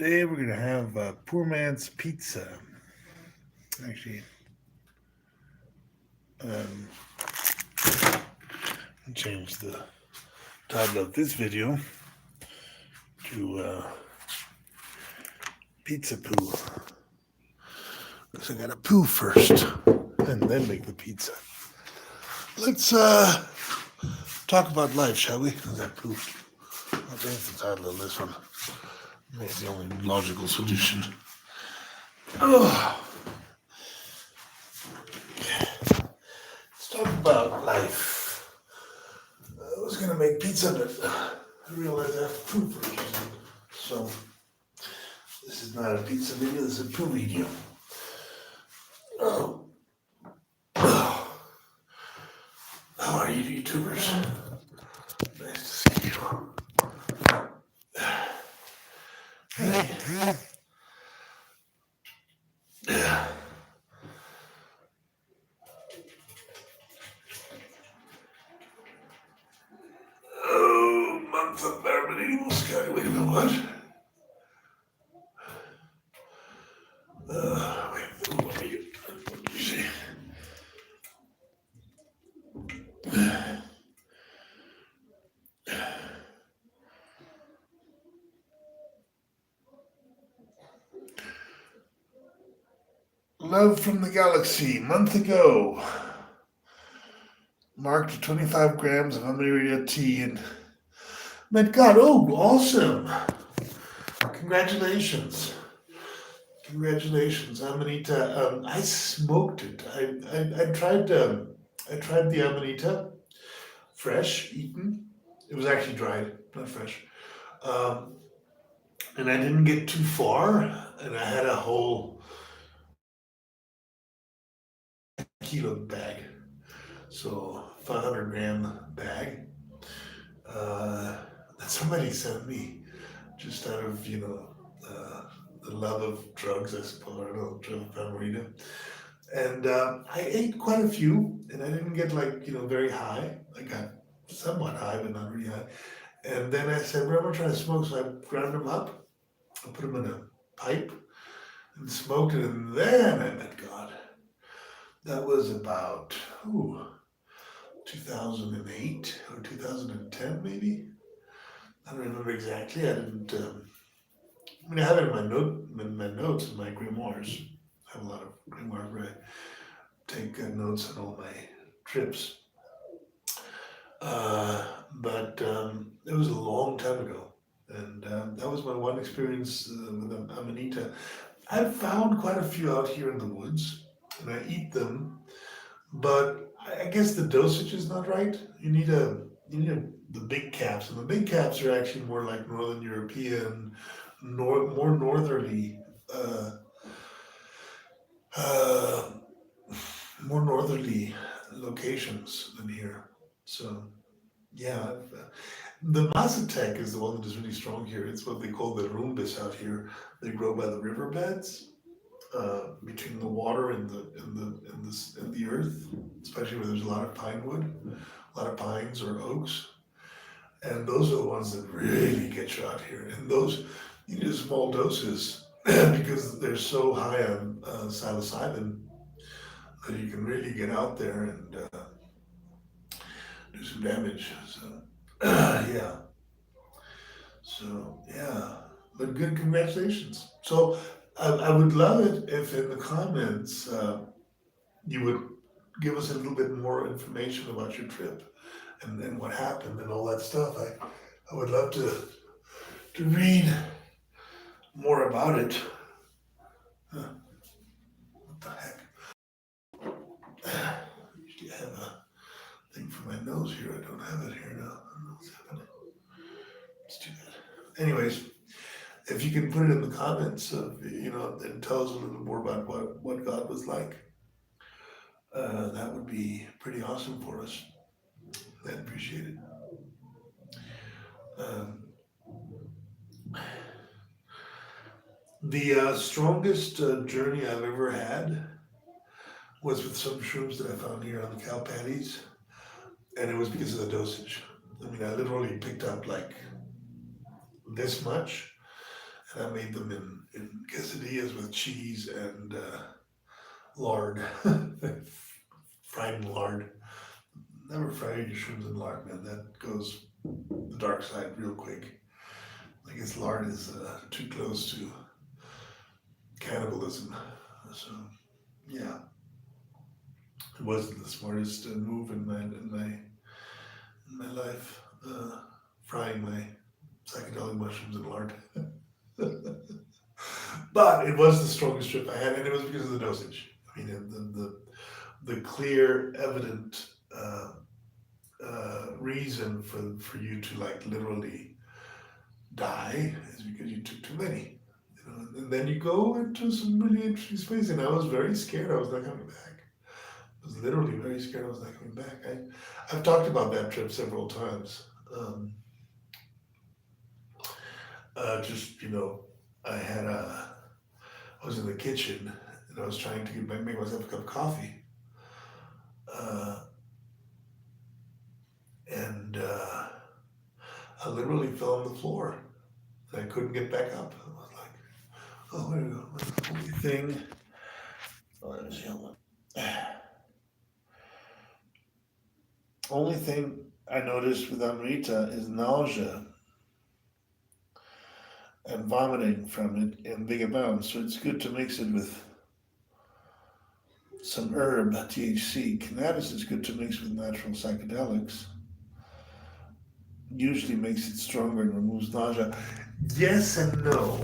Today we're gonna have poor man's pizza. Actually, um, change the title of this video to pizza poo. Because I gotta poo first and then make the pizza. Let's talk about life, shall we? Is that poo? I think that's the title of this one. Maybe the only logical solution. Oh, let's talk about life. I was gonna make pizza, but I realized I have to poo first. So this is not a pizza video. This is a poo video. Oh, oh. How are you, YouTubers? Nice to see you. Hey. Yeah. Oh, month of Medieval Sky. Wait a minute, what? Wait, what are you? What did you say? Love from the Galaxy. Month ago, marked 25 grams of Amarilla tea and met God. Oh, awesome! Congratulations. Congratulations, Amanita. I smoked it. I tried the Amanita, fresh, eaten. It was actually dried, not fresh. Um, and I didn't get too far, and I had a whole kilo bag, so 500-gram bag. Uh, that somebody sent me, just out of the love of drugs, I suppose. I don't know, drug of Amarita. And I ate quite a few, and I didn't get like very high. I got somewhat high, but not really high. And then I said, "Well, I'm gonna try to smoke." So I ground them up, I put them in a pipe, and smoked it. And then I met God. That was about 2008 or 2010, maybe. I don't remember exactly. I didn't. I mean, I have it in my notes, in my grimoires. I have a lot of grimoires where I take notes on all my trips. But it was a long time ago, and that was my one experience with Amanita. I've found quite a few out here in the woods, and I eat them, but I guess the dosage is not right. The big caps, and the big caps are actually more like Northern European, more northerly, uh, uh, more northerly locations than here. So yeah, the Mazatec is the one that is really strong here. It's what they call the rumbus out here. They grow by the riverbeds, between the water and the earth, especially where there's a lot of pine wood, a lot of pines or oaks, and those are the ones that really get you out here. And those you need small doses because they're so high on psilocybin that you can really get out there and do some damage. So yeah. So yeah, but good, congratulations. So I would love it if in the comments you would give us a little bit more information about your trip and what happened and all that stuff. I would love to read more about it. Huh, what the heck? Usually I have a thing for my nose here. I don't have it here now. I don't know what's happening. Let's do that. Anyways, if you can put it in the comments, and tell us a little more about what God was like, that would be pretty awesome for us. I'd appreciate it. Um, the strongest journey I've ever had was with some shrooms that I found here on the cow patties, and it was because of the dosage. I mean, I literally picked up like this much, and I made them in quesadillas with cheese and lard, fried in lard. Never fry your shrooms in lard, man. That goes the dark side real quick. I guess lard is too close to cannibalism. So yeah, it wasn't the smartest move in my life. Frying my psychedelic mushrooms in lard. But it was the strongest trip I had, and it was because of the dosage. I mean, the clear, evident reason for you to like literally die is because you took too many. You know, and then you go into some really interesting space, and I was very scared I was not coming back. I was literally very scared I was not coming back. I've talked about that trip several times. Um, just I had I was in the kitchen and I was trying to make myself a cup of coffee, uh, and I literally fell on the floor and I couldn't get back up. I was like, oh, where to go? The only thing, oh, let me see, hold on. Only thing I noticed with Amrita is nausea and vomiting from it in big amounts. So it's good to mix it with some herb, THC. Cannabis is good to mix with natural psychedelics. Usually makes it stronger and removes nausea. Yes and no.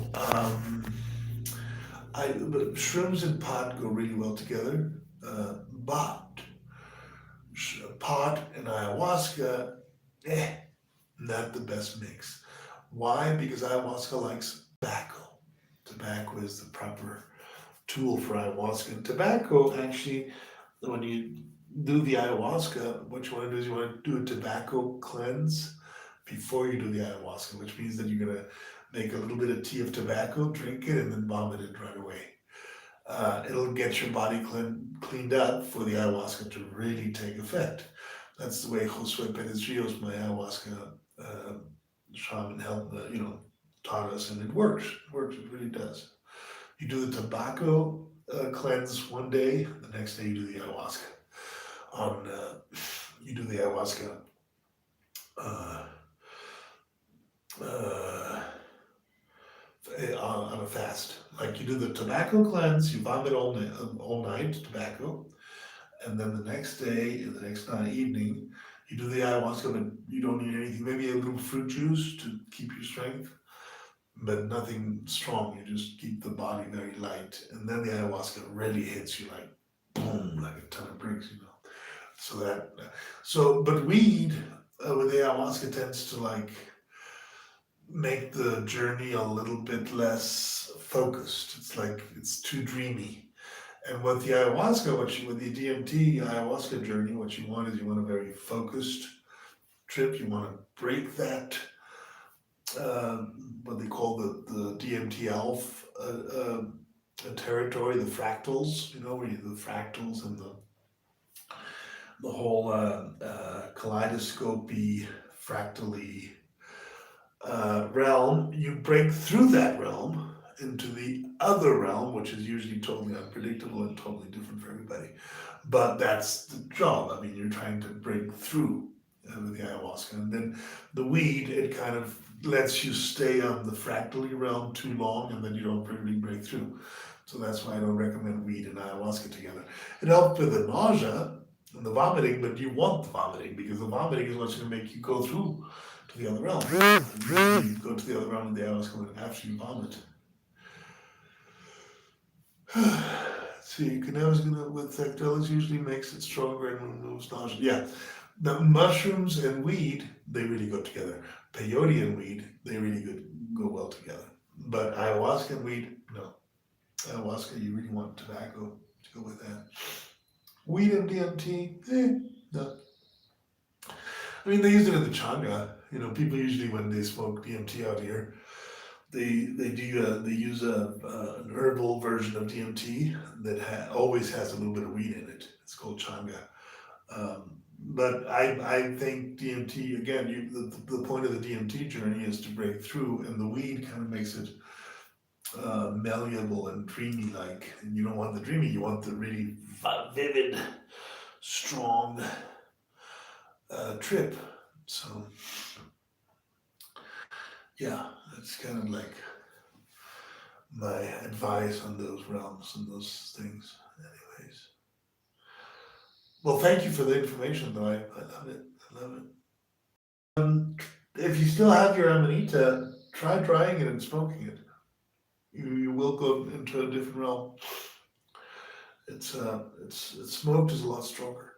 But shrooms and pot go really well together. But pot and ayahuasca, not the best mix. Why? Because ayahuasca likes tobacco. Tobacco is the proper tool for ayahuasca. And tobacco actually, when you do the ayahuasca, what you want to do is you want to do a tobacco cleanse before you do the ayahuasca, which means that you're gonna make a little bit of tea of tobacco, drink it, and then vomit it right away. It'll get your body cleaned up for the ayahuasca to really take effect. That's the way Josue Perez Rios, my ayahuasca uh, shaman, helped taught us, and it works. It works. It really does. You do the tobacco cleanse one day, the next day you do the ayahuasca. On You do the ayahuasca uh, uh, on a fast. Like you do the tobacco cleanse, you vomit all night tobacco, and then the next day, the next night, evening, you do the ayahuasca, but you don't need anything. Maybe a little fruit juice to keep your strength, but nothing strong. You just keep the body very light, and then the ayahuasca really hits you like boom, like a ton of bricks, you know. But weed with the ayahuasca tends to like make the journey a little bit less focused. It's like it's too dreamy. And with the ayahuasca, with the DMT ayahuasca journey, what you want is you want a very focused trip. You want to break that what they call the DMT alpha territory, the fractals. You know, where you the fractals and the whole kaleidoscopy, fractally realm. You break through that realm into the other realm, which is usually totally unpredictable and totally different for everybody. But that's the job. I mean, you're trying to break through with the ayahuasca. And then the weed, it kind of lets you stay on the fractally realm too long, and then you don't really break through. So that's why I don't recommend weed and ayahuasca together. It helps with the nausea and the vomiting, but you want the vomiting because the vomiting is what's going to make you go through to the other realm. You go to the other realm with the ayahuasca after you vomit. See, cannabis with psychedelics usually makes it stronger and removes nausea. Yeah, the mushrooms and weed, they really go together. Peyote and weed, they really go well together. But ayahuasca and weed, no. Ayahuasca, you really want tobacco to go with that. Weed and DMT, no. I mean, they use it in the changa. You know, people usually when they smoke DMT out here, they use an herbal version of DMT that always has a little bit of weed in it. It's called changa. But I think DMT again. The point of the DMT journey is to break through, and the weed kind of makes it malleable and dreamy like. And you don't want the dreamy, you want the really vivid, strong trip. So yeah, that's kind of like my advice on those realms and those things. Anyways, well, thank you for the information, though. I love it. I love it. If you still have your Amanita, try drying it and smoking it. You will go into a different realm. It's smoked is a lot stronger.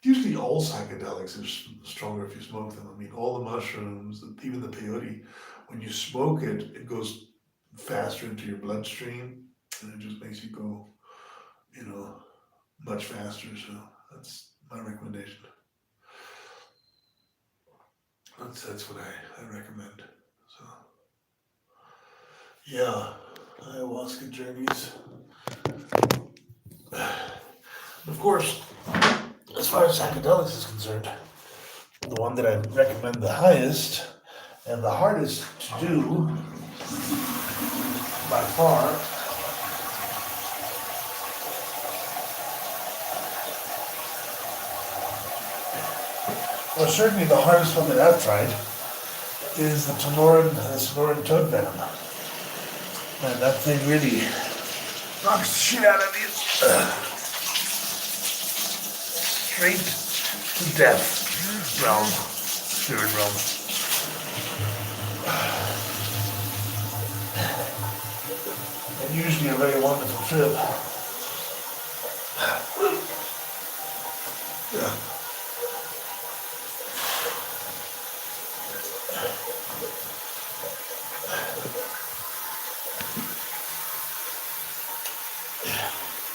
Usually, all psychedelics is stronger if you smoke them. I mean, all the mushrooms, even the peyote, when you smoke it, it goes faster into your bloodstream, and it just makes you go, you know, much faster. So that's my recommendation. That's what I recommend. So yeah, ayahuasca journeys. Of course, as far as psychedelics is concerned, the one that I recommend the highest and the hardest to do by far well, certainly the hardest one that I've tried is the Sonoran toad venom. Man, that thing really knocks the shit out of you. Straight to death realm, spirit realm. And usually a very wonderful trip. Yeah.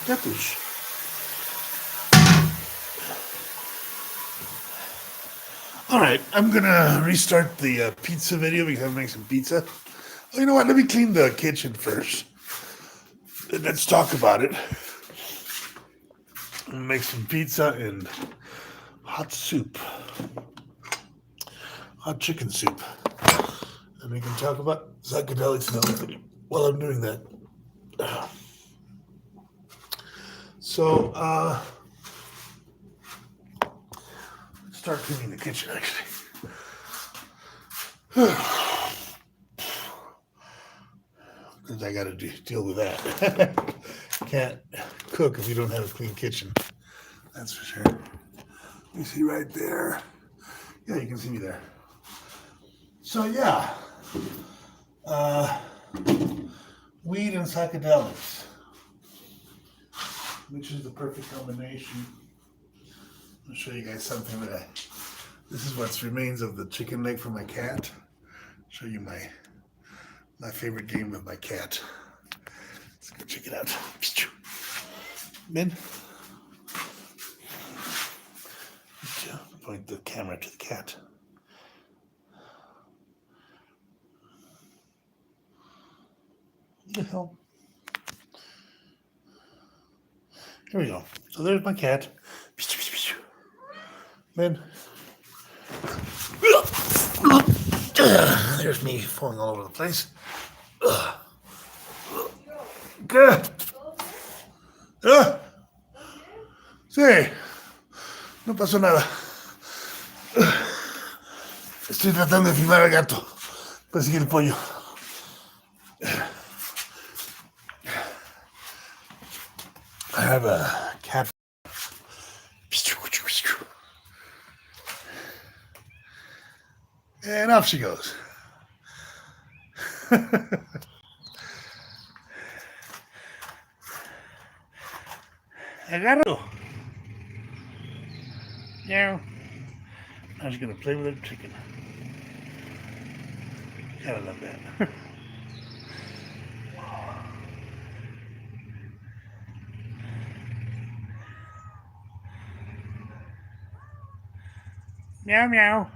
Gatush. All right, I'm gonna restart the pizza video because I'm making some pizza. Oh, you know what? Let me clean the kitchen first. Let's talk about it. I'm gonna make some pizza and hot soup, hot chicken soup, and we can talk about psychedelics now while I'm doing that. So, let's start cleaning the kitchen, actually. Because I got to deal with that. Can't cook if you don't have a clean kitchen. That's for sure. You see right there. Yeah, you can see me there. So, yeah. Weed and psychedelics. Which is the perfect combination. I'll show you guys something that this is what remains of the chicken leg from my cat. I'll show you my favorite game with my cat. Let's go check it out. Ben, point the camera to the cat. What the hell? Here we go. So there's my cat. Ben. There's me falling all over the place. Good. Sí. No pasó nada. Estoy tratando de filmar al gato. Persigue el pollo. I have a cat. And off she goes. Agarro. Now, I was going to play with her chicken. Gotta love that. Meow meow.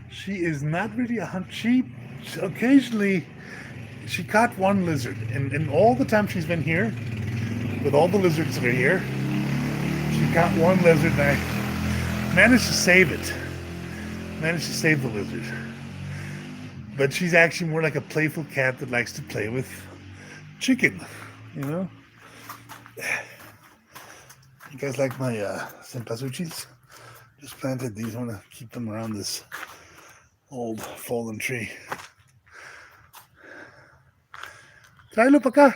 She is not really a hunt. She occasionally she caught one lizard, and all the time she's been here, with all the lizards that are here, she caught one lizard, and I managed to save it. Managed to save the lizard. But she's actually more like a playful cat that likes to play with chicken, you know? You guys like my cempasúchiles? Just planted these. I want to keep them around this old fallen tree. Tráelo para acá.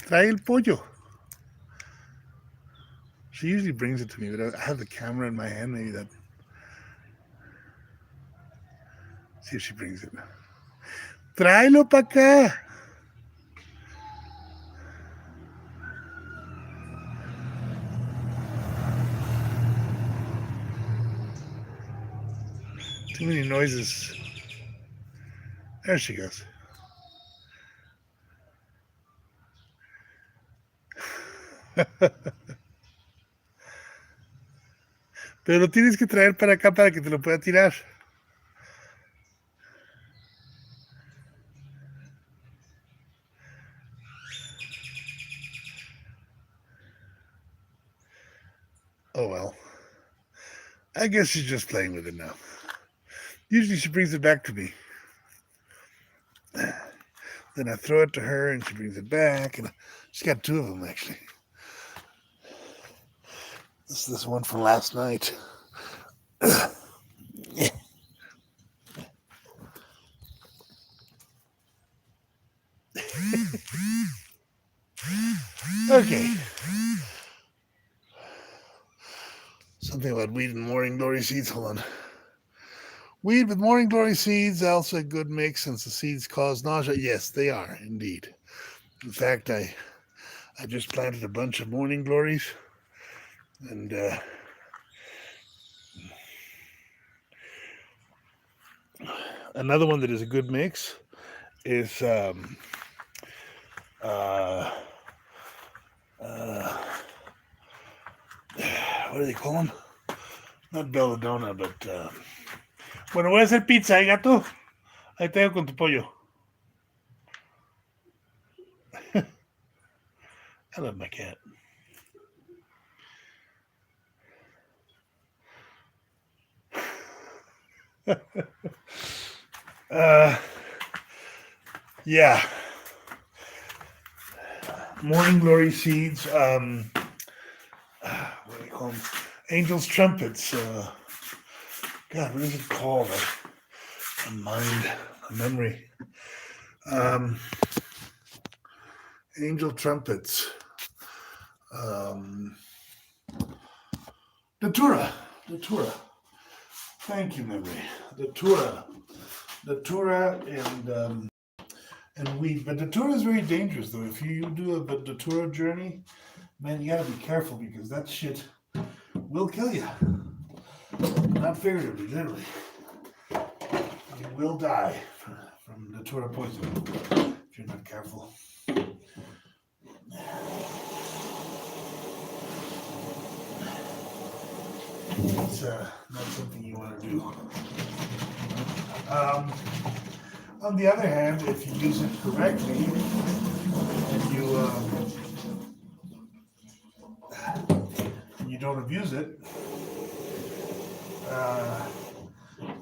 Trae el pollo. She usually brings it to me, but I have the camera in my hand. Maybe that. See if she brings it. Tráelo para acá. Too many noises. There she goes. Pero lo tienes que traer para acá para que te lo pueda tirar. Oh well. I guess she's just playing with it now. Usually she brings it back to me. Then I throw it to her and she brings it back. And she's got two of them actually. This is one from last night. Okay. Something about weed and morning glory seeds. Hold on. Weed with morning glory seeds, also a good mix since the seeds cause nausea. Yes, they are indeed. In fact, I just planted a bunch of morning glories, and another one that is a good mix is what do they call them? Not belladonna, but bueno, voy a hacer pizza, ¿eh, gato? Ahí te dejo con tu pollo. I love my cat. Yeah. Morning glory seeds. What do you call them? Angel's trumpets. God, what is it called? A mind, a memory. Angel trumpets. Datura. Thank you, memory. Datura and weed. But Datura is very dangerous, though. If you do a Datura journey, man, you gotta be careful because that shit will kill you. Not figuratively, literally. You will die from Datura poisoning if you're not careful. It's not something you want to do. On the other hand, if you use it correctly and you don't abuse it,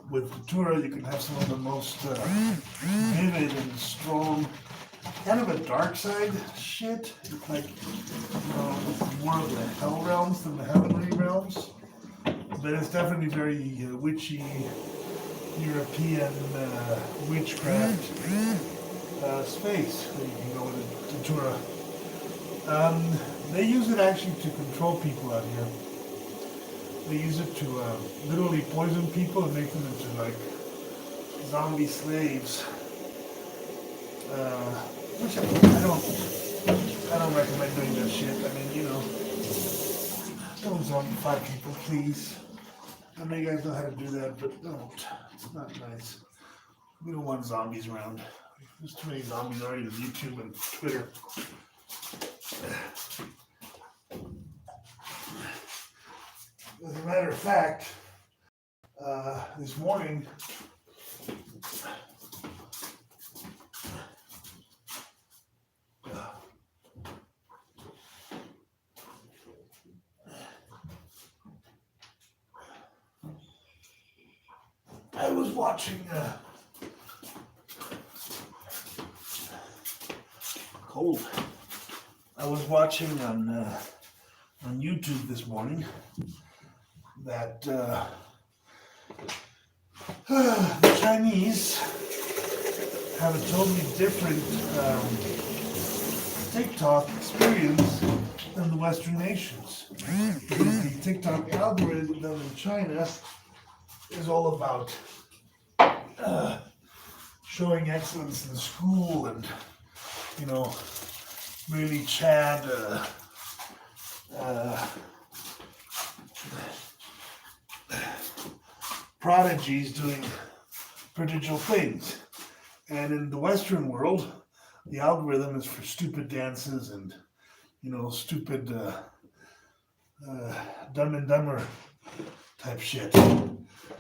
with Datura you can have some of the most vivid and strong, kind of a dark side shit. It's like more of the hell realms than the heavenly realms. But it's definitely very witchy, European witchcraft space that you can go with Datura. They use it actually to control people out here. They use it to literally poison people and make them into like zombie slaves. Which I don't recommend doing that shit. I mean, don't zombify people, please. I know you guys know how to do that, but don't. It's not nice. We don't want zombies around. There's too many zombies already on YouTube and Twitter. As a matter of fact, this morning, I was watching cold. I was watching on YouTube this morning that the Chinese have a totally different TikTok experience than the Western nations. Because the TikTok algorithm in China is all about showing excellence in school and, you know, really Chad prodigies doing prodigal things. And in the Western world, the algorithm is for stupid dances and, you know, stupid Dumb and Dumber type shit.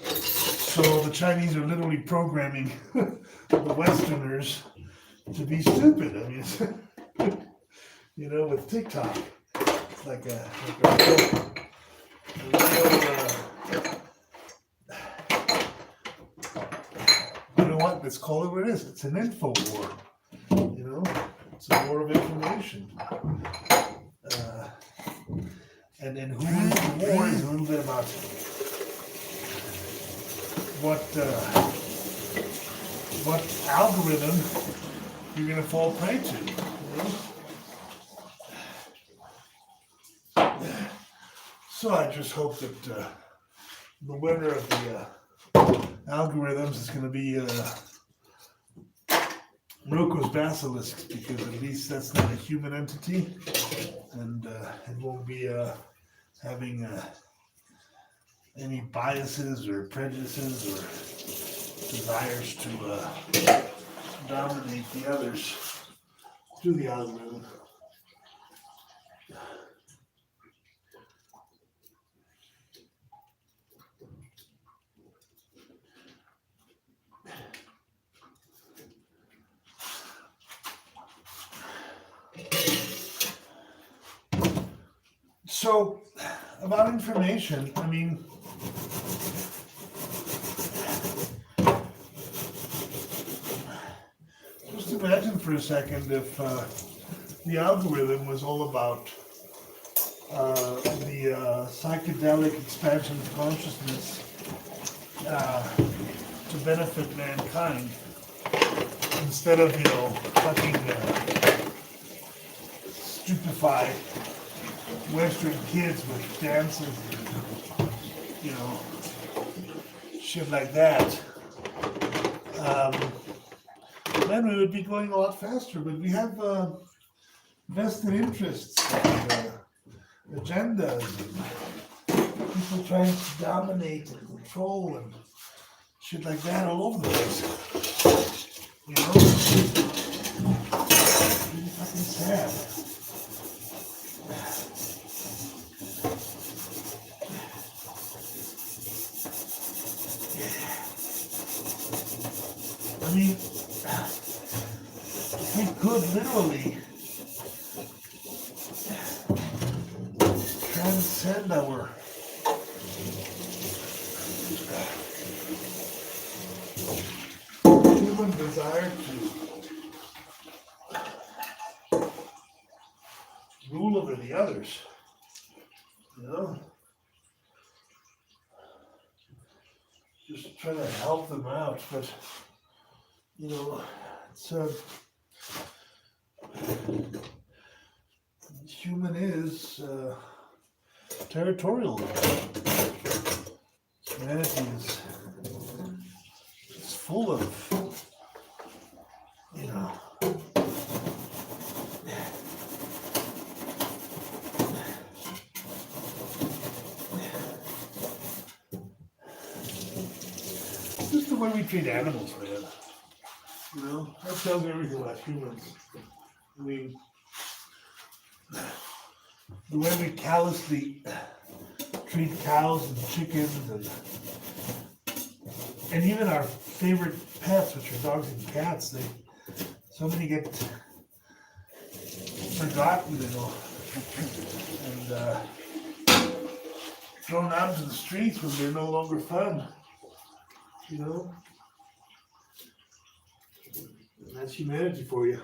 So the Chinese are literally programming the Westerners to be stupid. I mean, you know, with TikTok, it's like a real you know what? Let's call it what it is. It's an info war. You know, it's a war of information. And then who wins the war is a little bit about what algorithm you're gonna fall prey to. You know? So I just hope that the winner of the algorithms is gonna be Roko's basilisks, because at least that's not a human entity, and it won't be having any biases or prejudices or desires to dominate the others through the algorithm. So, about information, I mean, just imagine for a second if the algorithm was all about the psychedelic expansion of consciousness to benefit mankind, instead of, you know, fucking stupefy Western kids with dances and, you know, shit like that. Then we would be going a lot faster, but we have vested interests and agendas and people trying to dominate and control and shit like that all over the place. You know? It's really fucking sad. I mean, we could literally transcend our human desire to rule over the others, you know? Just try to help them out, but you know, it's human is territorial. Humanity is it's full of, you know, just the way we treat animals, man. You know, that tells everything about humans. I mean, the way we callously treat cows and chickens and even our favorite pets, which are dogs and cats, so many get forgotten, you know, and thrown out into the streets when they're no longer fun. you know? And that's humanity for you.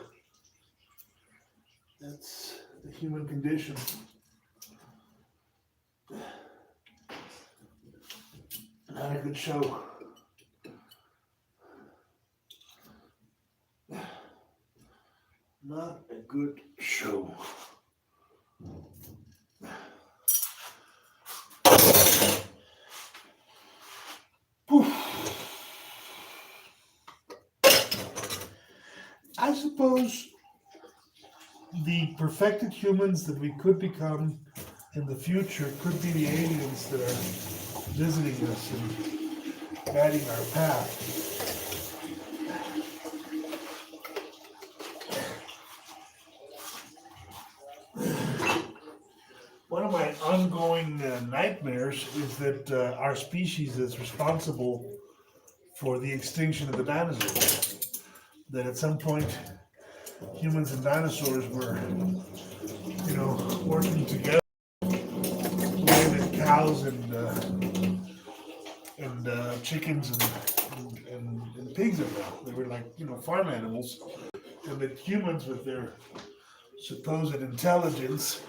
That's the human condition. Not a good show. Not a good show. Whew. I suppose the perfected humans that we could become in the future could be the aliens that are visiting us and guiding our path. One of my ongoing nightmares is that our species is responsible for the extinction of the dinosaurs. That at some point humans and dinosaurs were, working together, the way that cows and chickens and pigs are now. They were like, farm animals, and that humans, with their supposed intelligence,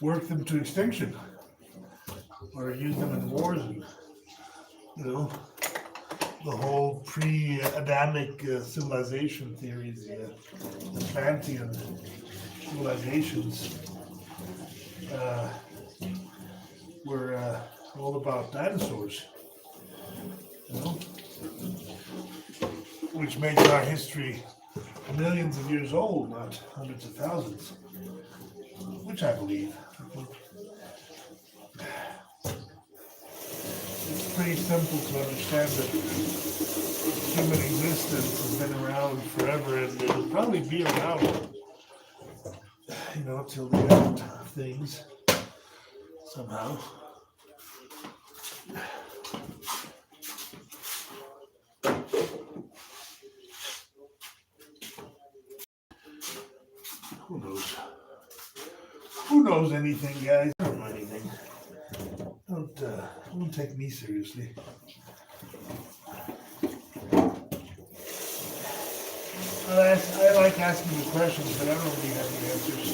work them to extinction, or use them in wars, and the whole pre-Adamic civilization theories, the Atlantean civilizations were all about dinosaurs, which makes our history millions of years old, not hundreds of thousands, which I believe. It's pretty simple to understand that human existence has been around forever, and it will probably be around, till the end of things, somehow. Who knows? Who knows anything, guys? I don't know anything. Don't take me seriously. I like asking the questions, but I don't really have the answers.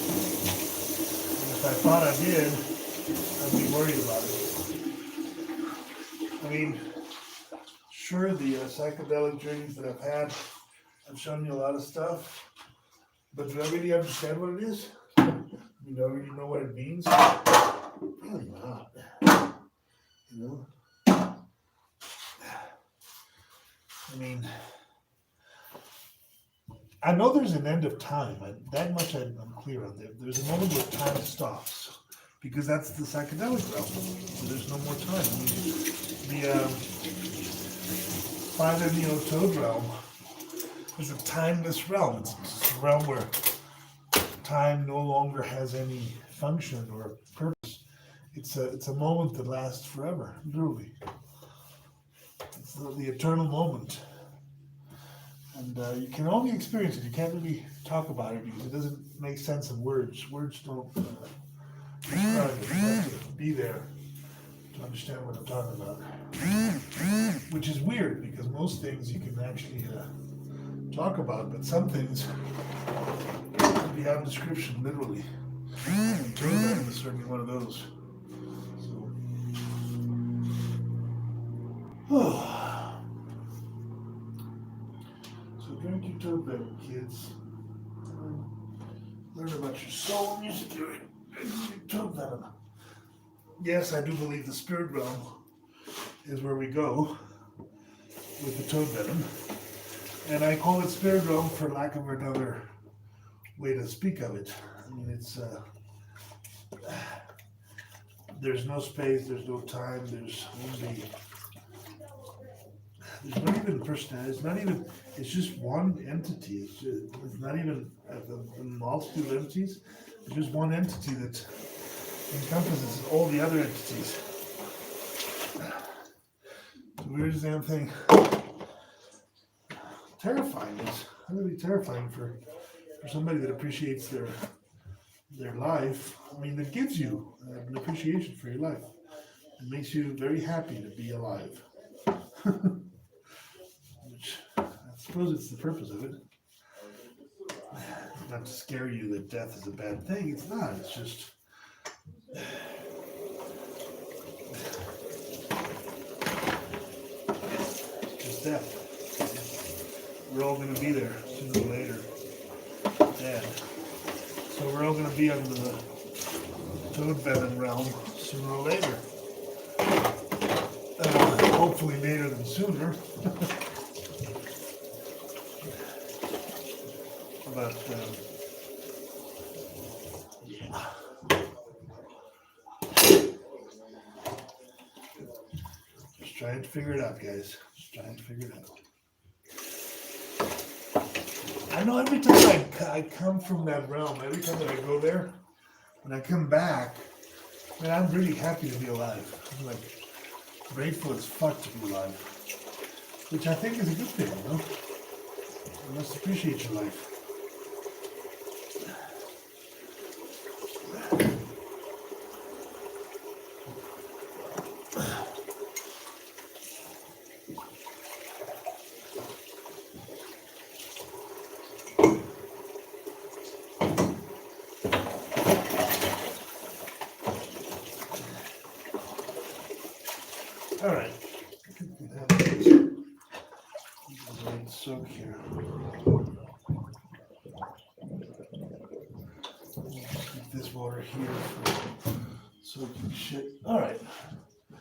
And if I thought I did, I'd be worried about it. I mean, sure, the psychedelic journeys that I've had have shown me a lot of stuff, but do I really understand what it is? Do I really know what it means? Really not. I mean, I know there's an end of time. That much I'm clear on. There's a moment where time stops, because that's the psychedelic realm. So there's no more time. I mean, the 5-MeO-Toad realm is a timeless realm. It's a realm where time no longer has any function or purpose. It's a moment that lasts forever, literally. It's the eternal moment. And you can only experience it. You can't really talk about it because it doesn't make sense in words. Words don't describe it. You have to be there to understand what I'm talking about. Which is weird, because most things you can actually talk about, but some things beyond description, literally. And Toad is certainly one of those. So drink your Toad venom, kids. Learn about your soul music, drink your Toad venom. Yes, I do believe the spirit realm is where we go with the Toad venom. And I call it spirit realm for lack of another way to speak of it. I mean, it's there's no space, there's no time, there's not even personality. It's just one entity. It's not even a multitude of entities. It's just one entity that encompasses all the other entities. The weirdest damn thing. Terrifying. It's really terrifying for somebody that appreciates their their life, I mean, it gives you an appreciation for your life. It makes you very happy to be alive. Which I suppose it's the purpose of it. Not to scare you that death is a bad thing. It's not. It's just death. We're all going to be there sooner or later. Dead. So we're all going to be on the toad venom realm sooner or later. Hopefully later than sooner. But yeah. Just trying to figure it out, guys. Just trying to figure it out. I know every time I come from that realm, every time that I go there, when I come back, man, I'm really happy to be alive. I'm like grateful as fuck to be alive. Which I think is a good thing, you know? You must appreciate your life. All right. Soak here. Keep this water here for soaking shit. All right. I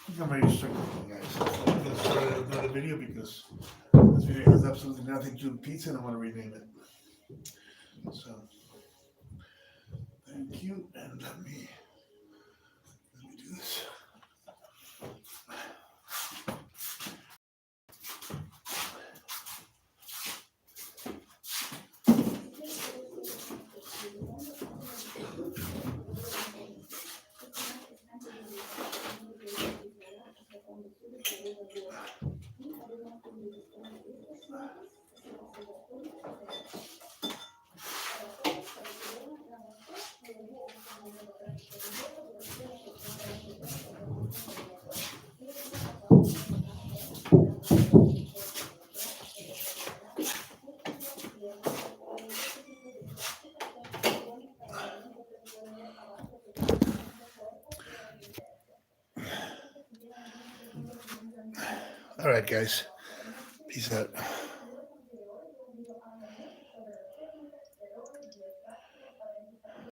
think I'm ready to start cooking, guys. I'm going to start another video because this video has absolutely nothing to do with pizza and I want to rename it. So, thank you, and let me do this. All right, guys. Peace out.